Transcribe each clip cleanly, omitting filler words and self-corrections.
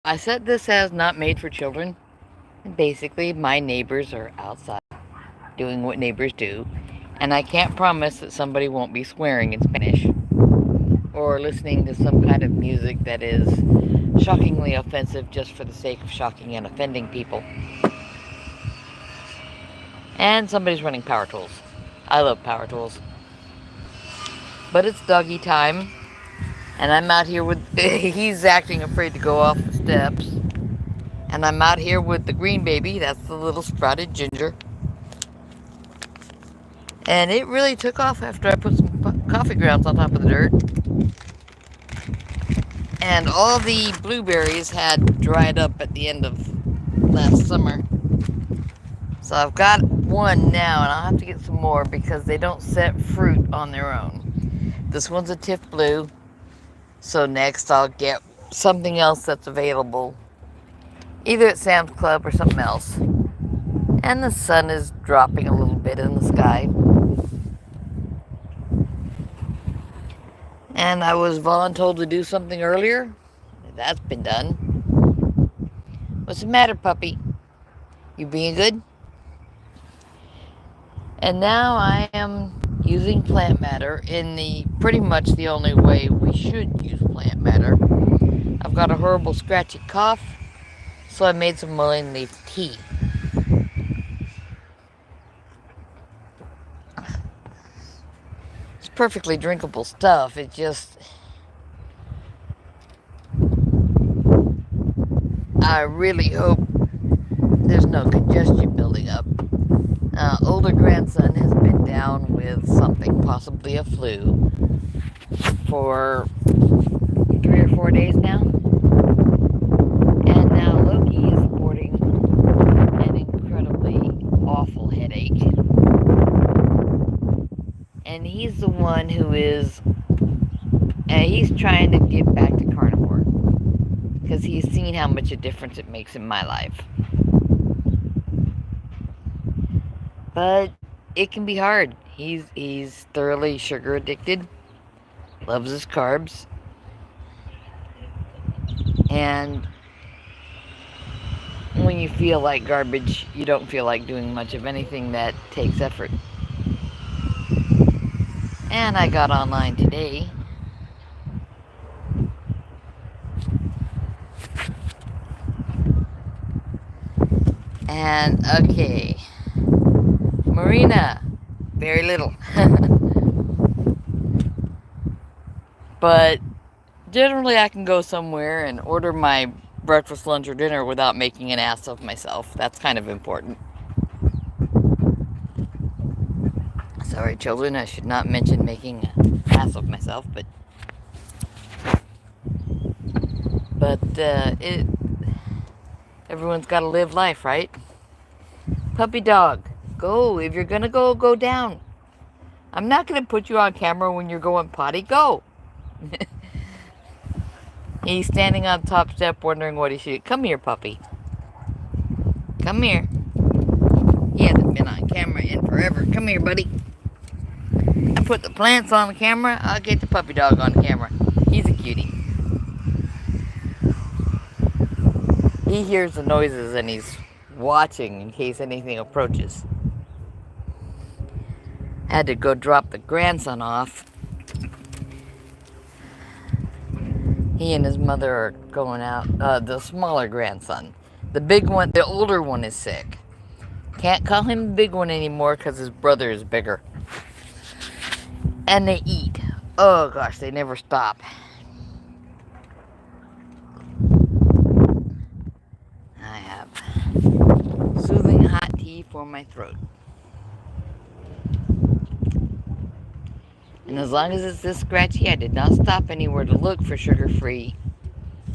I said this as not made for children. Basically, my neighbors are outside doing what neighbors do, and I can't promise that somebody won't be swearing in Spanish or listening to some kind of music that is shockingly offensive just for the sake of shocking and offending people. And somebody's running power tools. I love power tools. But it's doggy time, and I'm out here with. He's acting afraid to go off the steps. And I'm out here with the green baby. That's the little sprouted ginger. And it really took off after I put some coffee grounds on top of the dirt. And all the blueberries had dried up at the end of last summer. So I've got one now, and I'll have to get some more because they don't set fruit on their own. This one's a Tiff Blue. So next I'll get something else that's available, either at Sam's Club or something else. And the sun is dropping a little bit in the sky. And I was voluntold to do something earlier. That's been done. What's the matter, puppy? You being good? And now I am using plant matter in the pretty much the only way we should use plant matter. I've got a horrible scratchy cough, so I made some mullein leaf tea. It's perfectly drinkable stuff. It just... I really hope there's no congestion building up. Older grandson has been down with something, possibly a flu, for 3 or 4 days now. And now Loki is sporting an incredibly awful headache. And he's the one who is, he's trying to get back to carnivore. Because he's seen how much a difference it makes in my life. But it can be hard. He's thoroughly sugar addicted, loves his carbs, and when you feel like garbage, you don't feel like doing much of anything that takes effort. And I got online today. And okay. Marina, very little. But generally I can go somewhere and order my breakfast, lunch, or dinner without making an ass of myself. That's kind of important. Sorry, children, I should not mention making an ass of myself, but everyone's got to live life, right? Puppy dog, go. If you're gonna go, go down. I'm not gonna put you on camera when you're going potty. Go. He's standing on top step wondering what he should. Come here, puppy. Come here. He hasn't been on camera in forever. Come here, buddy. I put the plants on the camera. I'll get the puppy dog on camera. He's a cutie. He hears the noises and he's watching in case anything approaches. Had to go drop the grandson off. He and his mother are going out. The smaller grandson. The big one, the older one is sick. Can't call him the big one anymore because his brother is bigger. And they eat. Oh gosh, they never stop. I have soothing hot tea for my throat. And as long as it's this scratchy, I did not stop anywhere to look for sugar-free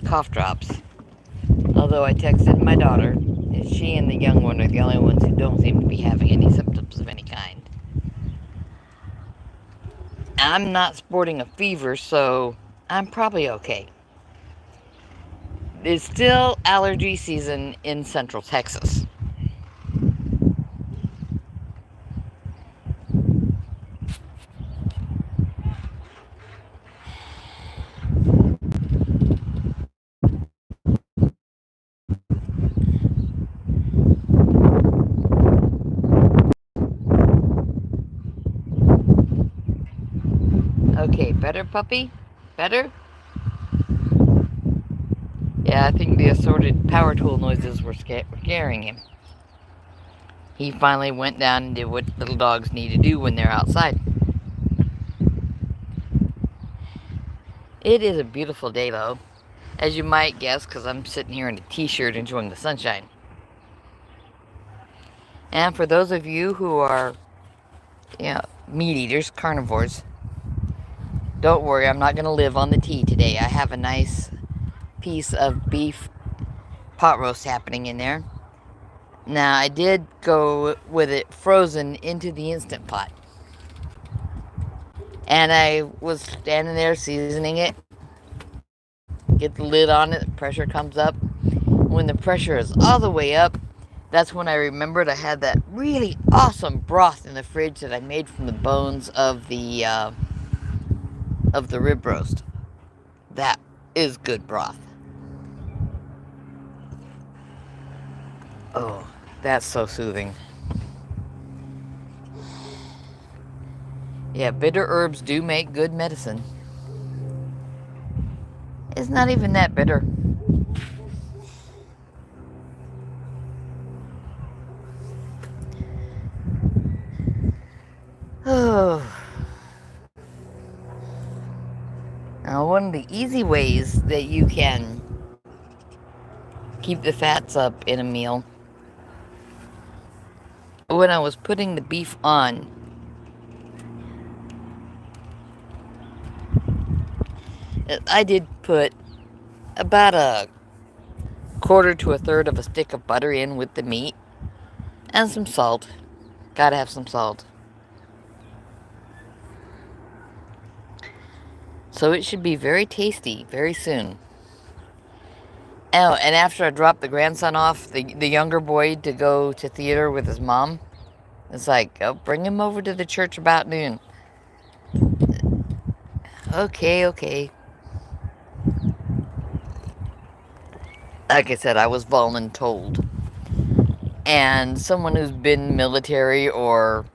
cough drops. Although I texted my daughter, and she and the young one are the only ones who don't seem to be having any symptoms of any kind. I'm not sporting a fever, so I'm probably okay. It's still allergy season in Central Texas. Okay, better, puppy? Better? Yeah, I think the assorted power tool noises were scaring him. He finally went down and did what little dogs need to do when they're outside. It is a beautiful day, though, as you might guess, because I'm sitting here in a t-shirt enjoying the sunshine. And for those of you who are, meat eaters, carnivores, don't worry, I'm not going to live on the tea today. I have a nice piece of beef pot roast happening in there. Now, I did go with it frozen into the Instant Pot. And I was standing there seasoning it. Get the lid on it, the pressure comes up. When the pressure is all the way up, that's when I remembered I had that really awesome broth in the fridge that I made from the bones of the rib roast. That is good broth. Oh, that's so soothing. Yeah, bitter herbs do make good medicine. It's not even that bitter. Oh. Now, one of the easy ways that you can keep the fats up in a meal, when I was putting the beef on, I did put about a quarter to a third of a stick of butter in with the meat and some salt. Gotta have some salt. So it should be very tasty very soon. Oh, and after I dropped the grandson off, the younger boy, to go to theater with his mom, it's like, oh, bring him over to the church about noon. Okay. Like I said, I was voluntold. And someone who's been military or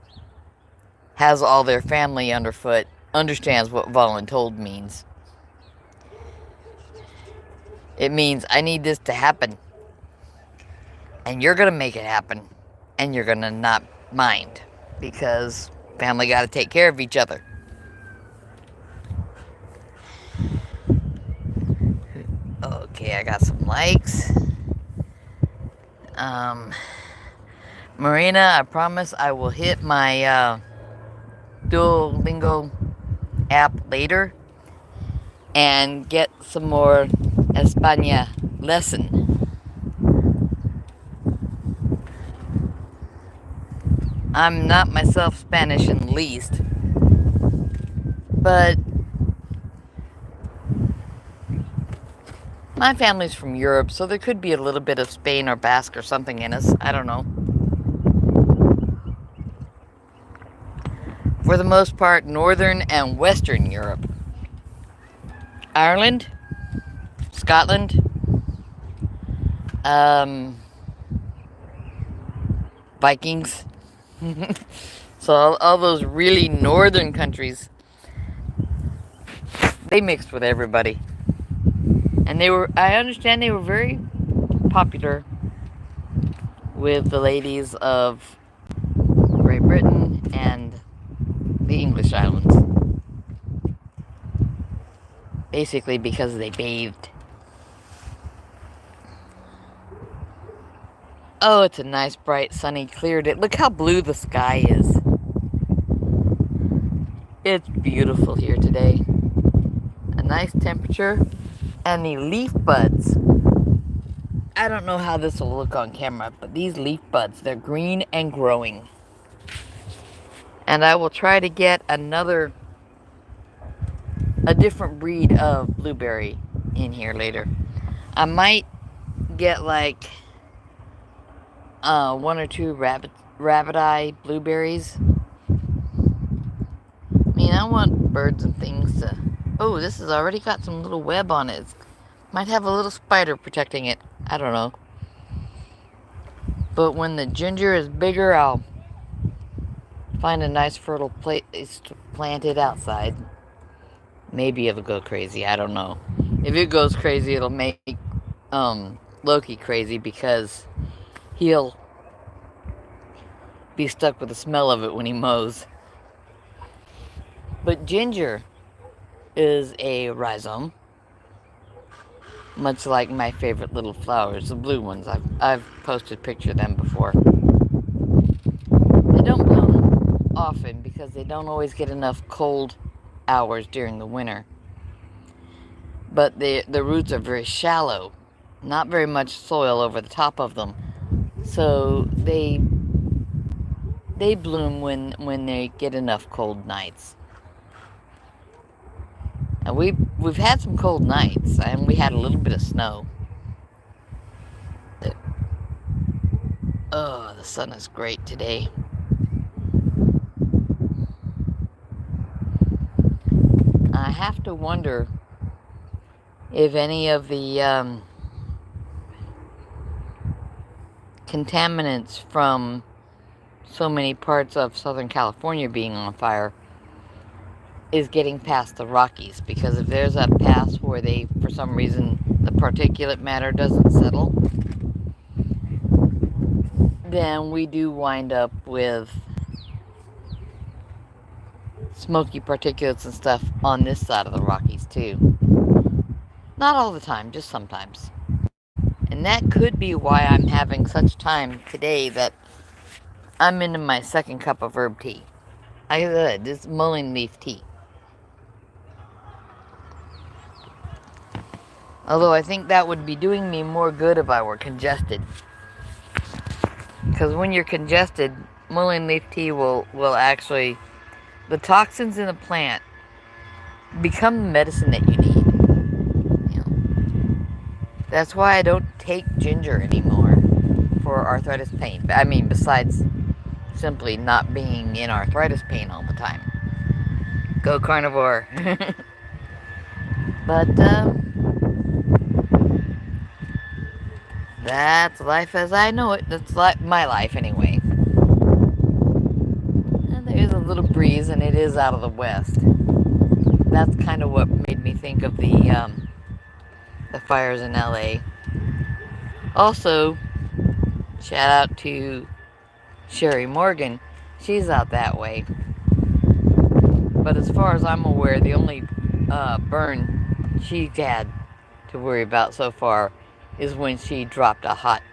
has all their family underfoot understands what voluntold means. It means I need this to happen. And you're going to make it happen. And you're going to not mind. Because family got to take care of each other. Okay, I got some likes. Marina, I promise I will hit my Duolingo app later and get some more España lesson. I'm not myself Spanish in the least, but my family's from Europe, so there could be a little bit of Spain or Basque or something in us. I don't know. For the most part, Northern and Western Europe. Ireland, Scotland, Vikings. So all those really northern countries, they mixed with everybody. And I understand they were very popular with the ladies of Great Britain and the English islands. Basically because they bathed. Oh, it's a nice, bright, sunny, clear day. Look how blue the sky is. It's beautiful here today. A nice temperature. And the leaf buds. I don't know how this will look on camera, but these leaf buds, they're green and growing. And I will try to get a different breed of blueberry in here later. I might get like one or two rabbit eye blueberries. I mean, I want birds and things to... Oh, this has already got some little web on it. Might have a little spider protecting it. I don't know. But when the ginger is bigger, I'll find a nice fertile place to plant it outside. Maybe it'll go crazy. I don't know. If it goes crazy, it'll make Loki crazy because he'll be stuck with the smell of it when he mows. But Ginger is a rhizome, much like my favorite little flowers, the blue ones. I've posted a picture of them before. They don't bloom often because they don't always get enough cold hours during the winter. But the roots are very shallow, not very much soil over the top of them, so they bloom when they get enough cold nights. And we've had some cold nights, and we had a little bit of snow. Oh, the sun is great today. I have to wonder if any of the contaminants from so many parts of Southern California being on fire is getting past the Rockies, because if there's a pass where they, for some reason, the particulate matter doesn't settle, then we do wind up with smoky particulates and stuff on this side of the Rockies too. Not all the time, just sometimes. And that could be why I'm having such time today that I'm into my second cup of herb tea. This mullein leaf tea. Although I think that would be doing me more good if I were congested. Because when you're congested, mullein leaf tea will actually... The toxins in the plant become the medicine that you need. That's why I don't take ginger anymore for arthritis pain. I mean, besides simply not being in arthritis pain all the time. Go carnivore. But, that's life as I know it. That's my life anyway. And there is a little breeze, and it is out of the west. That's kind of what made me think of the fires in LA. Also, shout out to Sherry Morgan. She's out that way. But as far as I'm aware, the only burn she had to worry about so far is when she dropped a hot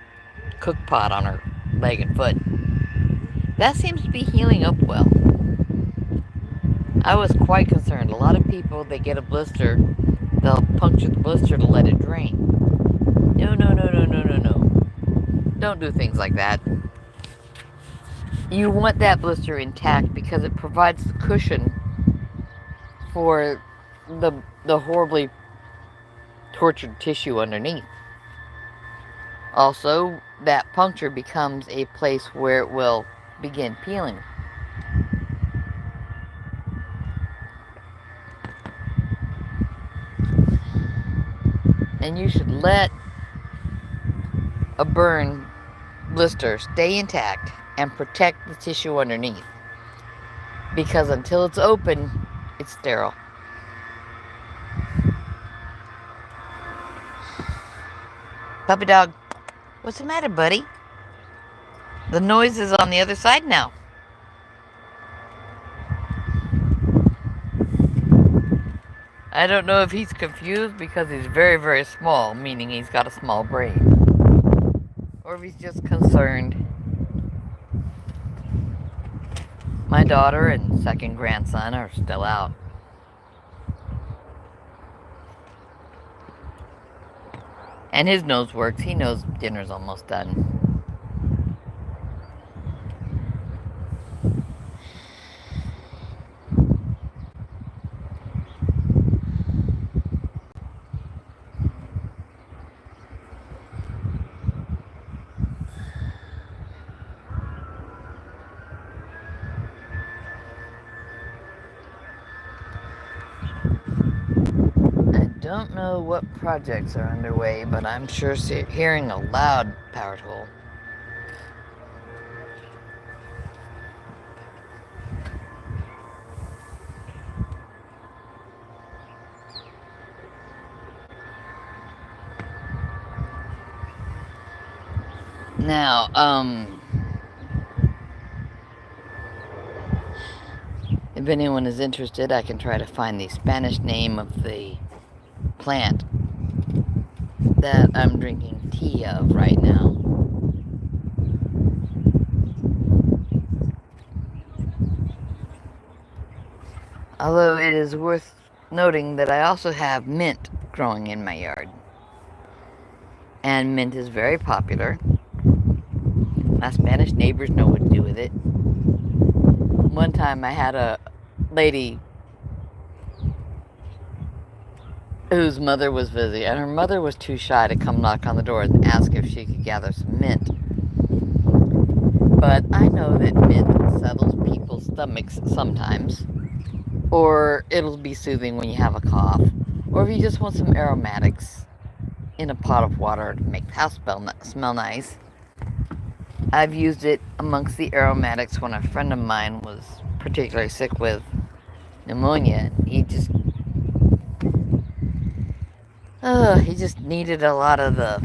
cook pot on her leg and foot. That seems to be healing up well. I was quite concerned. A lot of people, they get a blister, they'll puncture the blister to let it drain. No. Don't do things like that. You want that blister intact because it provides the cushion for the horribly tortured tissue underneath. Also, that puncture becomes a place where it will begin peeling. And you should let a burn blister stay intact and protect the tissue underneath. Because until it's open, it's sterile. Puppy dog, what's the matter, buddy? The noise is on the other side now. I don't know if he's confused because he's very, very small, meaning he's got a small brain. Or if he's just concerned. My daughter and second grandson are still out. And his nose works. He knows dinner's almost done. I don't know what projects are underway, but I'm sure hearing a loud power tool. Now, if anyone is interested, I can try to find the Spanish name of the plant that I'm drinking tea of right now. Although it is worth noting that I also have mint growing in my yard. And mint is very popular. My Spanish neighbors know what to do with it. One time I had a lady whose mother was visiting, and her mother was too shy to come knock on the door and ask if she could gather some mint. But I know that mint settles people's stomachs sometimes, or it'll be soothing when you have a cough, or if you just want some aromatics in a pot of water to make the house smell nice. I've used it amongst the aromatics when a friend of mine was particularly sick with pneumonia. He just needed a lot of a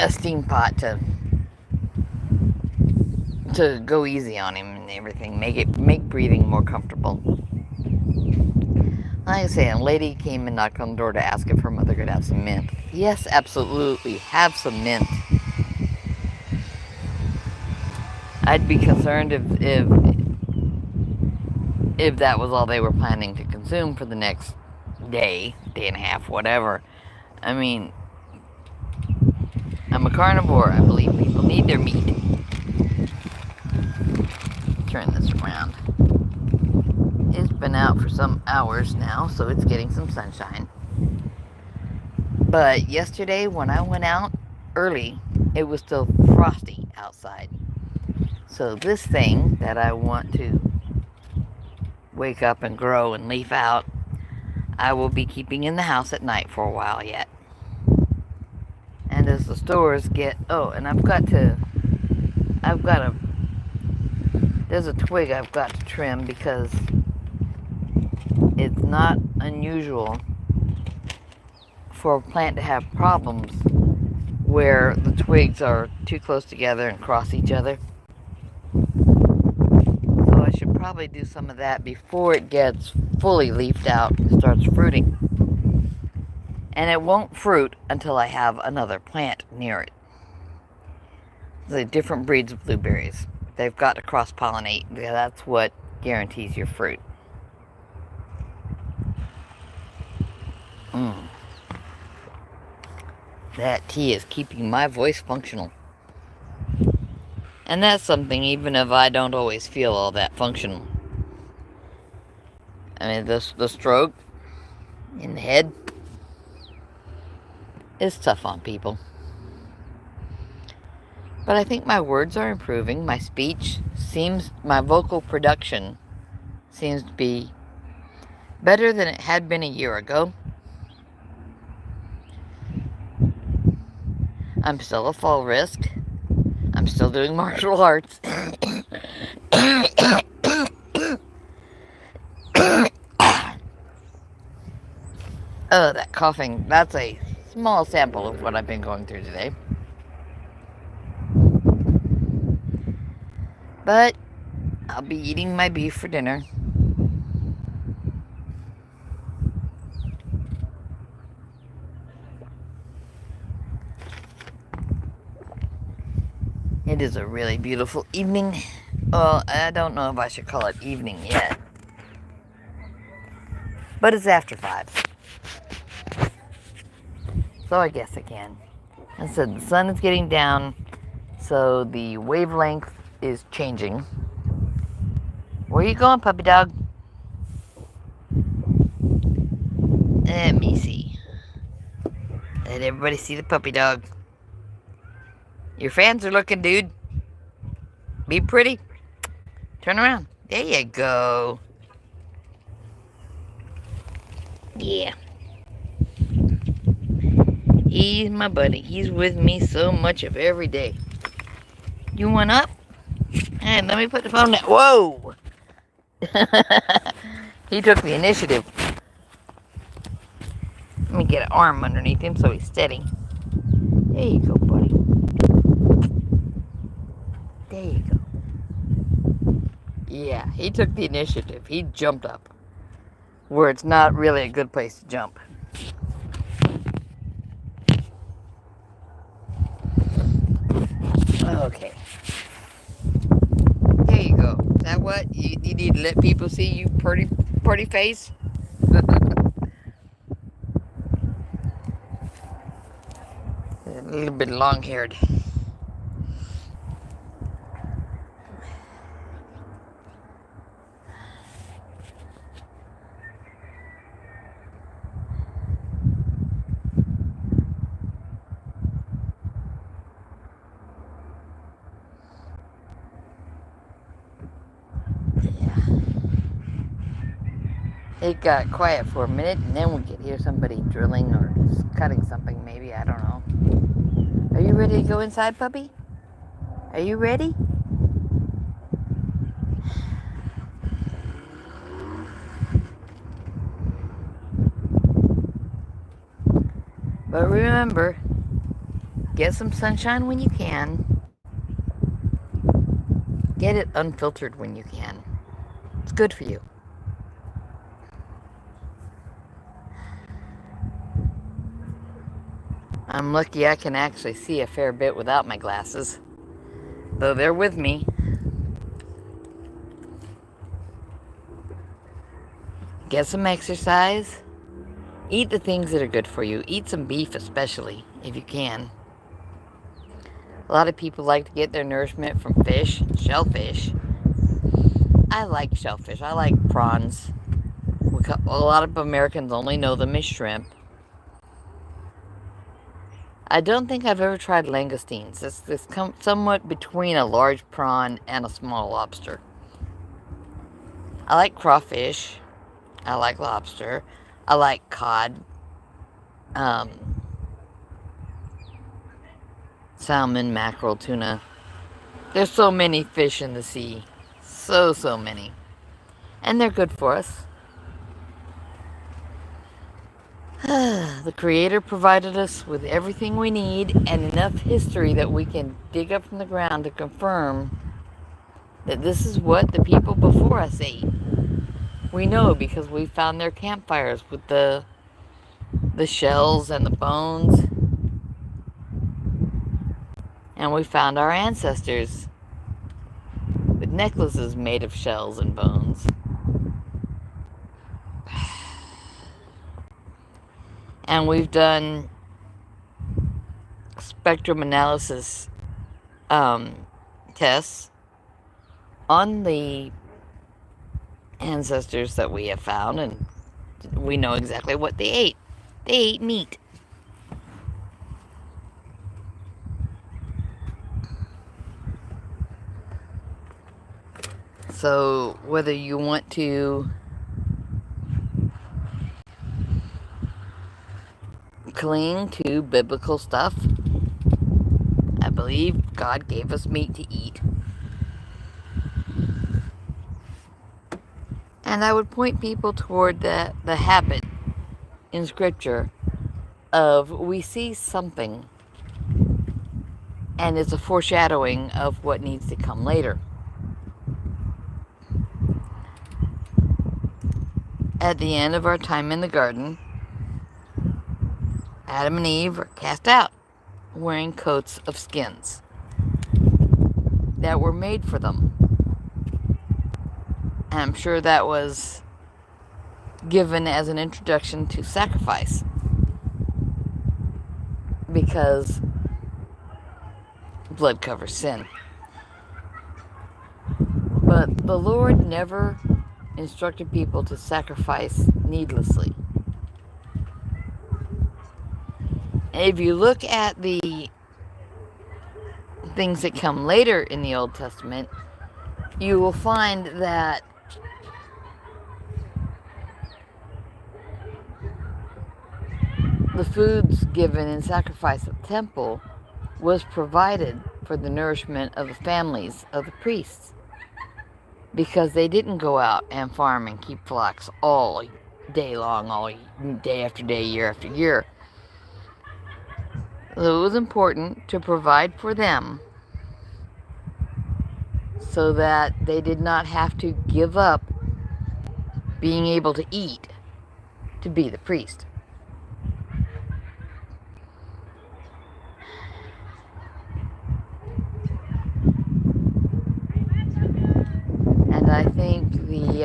steam pot to go easy on him and everything, make breathing more comfortable. Like I say, a lady came and knocked on the door to ask if her mother could have some mint. Yes, absolutely, have some mint. I'd be concerned if that was all they were planning to consume for the next day and a half, whatever. I mean, I'm a carnivore. I believe people need their meat. Turn this around. It's been out for some hours now, so it's getting some sunshine. But yesterday, when I went out early, it was still frosty outside. So this thing that I want to wake up and grow and leaf out, I will be keeping in the house at night for a while yet. And as the stores get, there's a twig I've got to trim because it's not unusual for a plant to have problems where the twigs are too close together and cross each other. So I should probably do some of that before it gets fully leafed out and starts fruiting. And it won't fruit until I have another plant near it. The different breeds of blueberries. They've got to cross-pollinate. That's what guarantees your fruit. That tea is keeping my voice functional. And that's something even if I don't always feel all that functional. I mean, the stroke in the head is tough on people. But I think my words are improving. My my vocal production seems to be better than it had been a year ago. I'm still a fall risk. I'm still doing martial arts. Oh, that coughing. That's a small sample of what I've been going through today. But I'll be eating my beef for dinner. It is a really beautiful evening. Well, I don't know if I should call it evening yet. But it's after 5. So I guess I can. I said the sun is getting down, so the wavelength is changing. Where you going, puppy dog? Let me see. Let everybody see the puppy dog. Your fans are looking, dude. Be pretty. Turn around. There you go. Yeah. He's my buddy. He's with me so much of every day. You want up? And let me put the phone down. Whoa! He took the initiative. Let me get an arm underneath him so he's steady. There you go, buddy. Yeah, he took the initiative. He jumped up where it's not really a good place to jump. Okay. Here you go. Is that what? You need to let people see you pretty face? A little bit long-haired. It got quiet for a minute, and then we could hear somebody drilling or cutting something, maybe. I don't know. Are you ready to go inside, puppy? Are you ready? But remember, get some sunshine when you can. Get it unfiltered when you can. It's good for you. I'm lucky I can actually see a fair bit without my glasses, though they're with me. Get some exercise. Eat the things that are good for you. Eat some beef especially, if you can. A lot of people like to get their nourishment from fish, shellfish. I like shellfish. I like prawns. A lot of Americans only know them as shrimp. I don't think I've ever tried langoustines. It's somewhat between a large prawn and a small lobster. I like crawfish. I like lobster. I like cod. Salmon, mackerel, tuna. There's so many fish in the sea. So many. And they're good for us. The Creator provided us with everything we need and enough history that we can dig up from the ground to confirm that this is what the people before us ate. We know because we found their campfires with the shells and the bones. And we found our ancestors with necklaces made of shells and bones. And we've done spectrum analysis tests on the ancestors that we have found, and we know exactly what they ate. They ate meat. So whether you want to cling to biblical stuff, I believe God gave us meat to eat. And I would point people toward the habit in Scripture of we see something and it's a foreshadowing of what needs to come later. At the end of our time in the garden, Adam and Eve are cast out wearing coats of skins that were made for them. And I'm sure that was given as an introduction to sacrifice, because blood covers sin. But the Lord never instructed people to sacrifice needlessly. And if you look at the things that come later in the Old Testament, you will find that the foods given in sacrifice at the temple was provided for the nourishment of the families of the priests, because they didn't go out and farm and keep flocks all day long, all day after day, year after year. So it was important to provide for them so that they did not have to give up being able to eat to be the priest. And I think the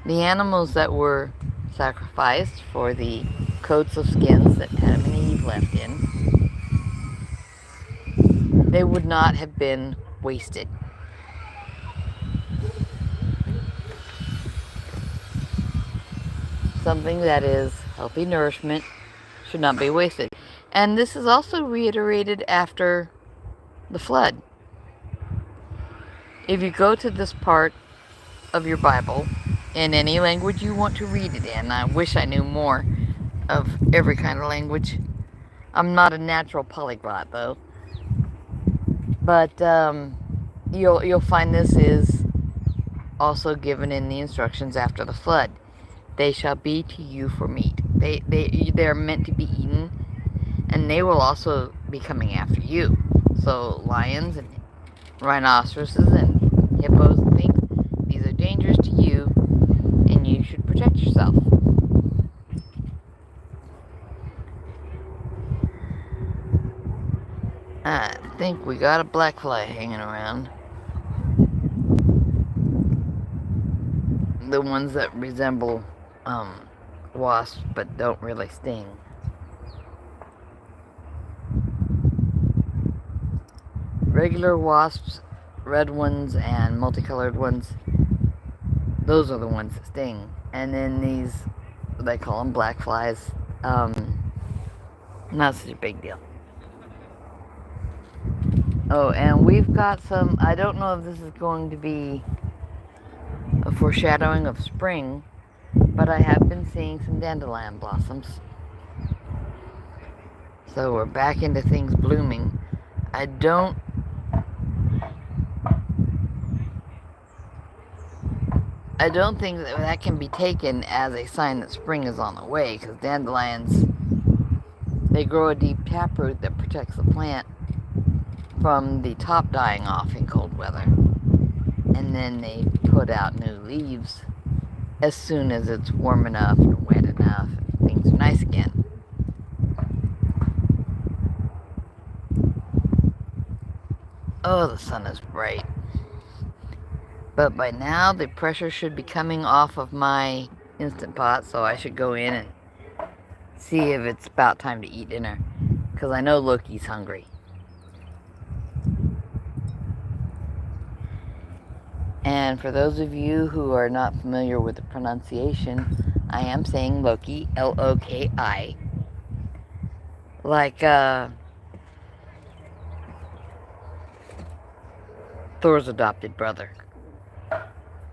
animals that were sacrificed for the coats of skins that Adam and Eve left in, they would not have been wasted. Something that is healthy nourishment should not be wasted. And this is also reiterated after the flood. If you go to this part of your Bible, in any language you want to read it in, I wish I knew more of every kind of language. I'm not a natural polyglot, though. But you'll find this is also given in the instructions after the flood. They shall be to you for meat. They're meant to be eaten, and they will also be coming after you. So lions and rhinoceroses and hippos and things, these are dangerous to you, and you should protect yourself. I think we got a black fly hanging around. The ones that resemble wasps but don't really sting. Regular wasps, red ones, and multicolored ones, those are the ones that sting. And then these, they call them black flies, not such a big deal. Oh, and we've got some, I don't know if this is going to be a foreshadowing of spring, but I have been seeing some dandelion blossoms. So we're back into things blooming. I don't think that can be taken as a sign that spring is on the way, because dandelions, they grow a deep taproot that protects the plant from the top dying off in cold weather. And then they put out new leaves as soon as it's warm enough and wet enough and things are nice again. Oh, the sun is bright. But by now the pressure should be coming off of my Instant Pot, so I should go in and see if it's about time to eat dinner, because I know Loki's hungry. And for those of you who are not familiar with the pronunciation, I am saying Loki, L-O-K-I. Like, Thor's adopted brother.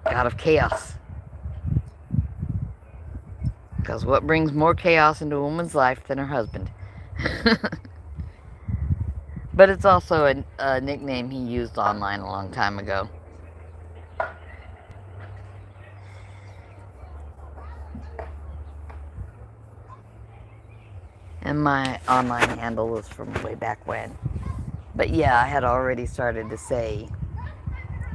God of chaos. Because what brings more chaos into a woman's life than her husband? But it's also a nickname he used online a long time ago. And my online handle was from way back when. But yeah, I had already started to say,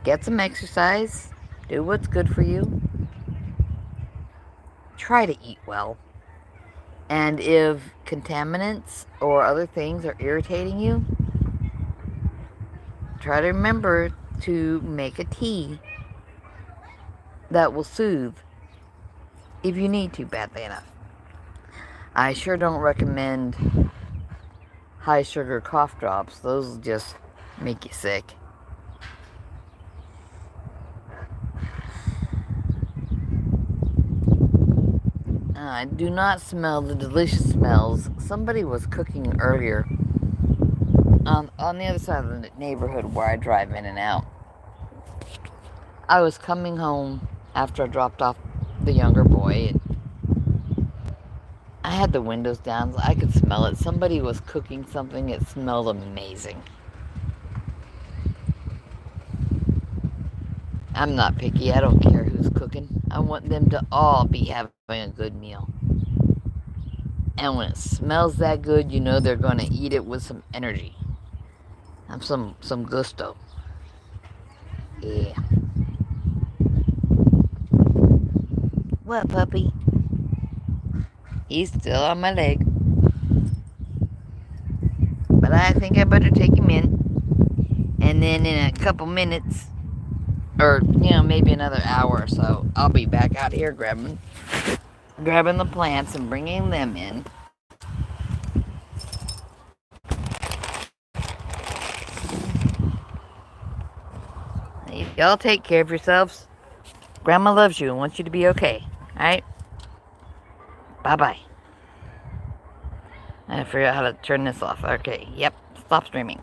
get some exercise, do what's good for you, try to eat well. And if contaminants or other things are irritating you, try to remember to make a tea that will soothe if you need to badly enough. I sure don't recommend high sugar cough drops. Those just make you sick. I do not smell the delicious smells. Somebody was cooking earlier on the other side of the neighborhood where I drive in and out. I was coming home after I dropped off the younger boy. I had the windows down, so I could smell it. Somebody was cooking something. It smelled amazing. I'm not picky. I don't care who's cooking. I want them to all be having a good meal. And when it smells that good, you know they're going to eat it with some energy. Have some gusto. Yeah. What, puppy? He's still on my leg. But I think I better take him in. And then in a couple minutes, or, maybe another hour or so, I'll be back out here grabbing the plants and bringing them in. Y'all take care of yourselves. Grandma loves you and wants you to be okay. Alright? Bye-bye. I figure out how to turn this off. Okay, yep. Stop streaming.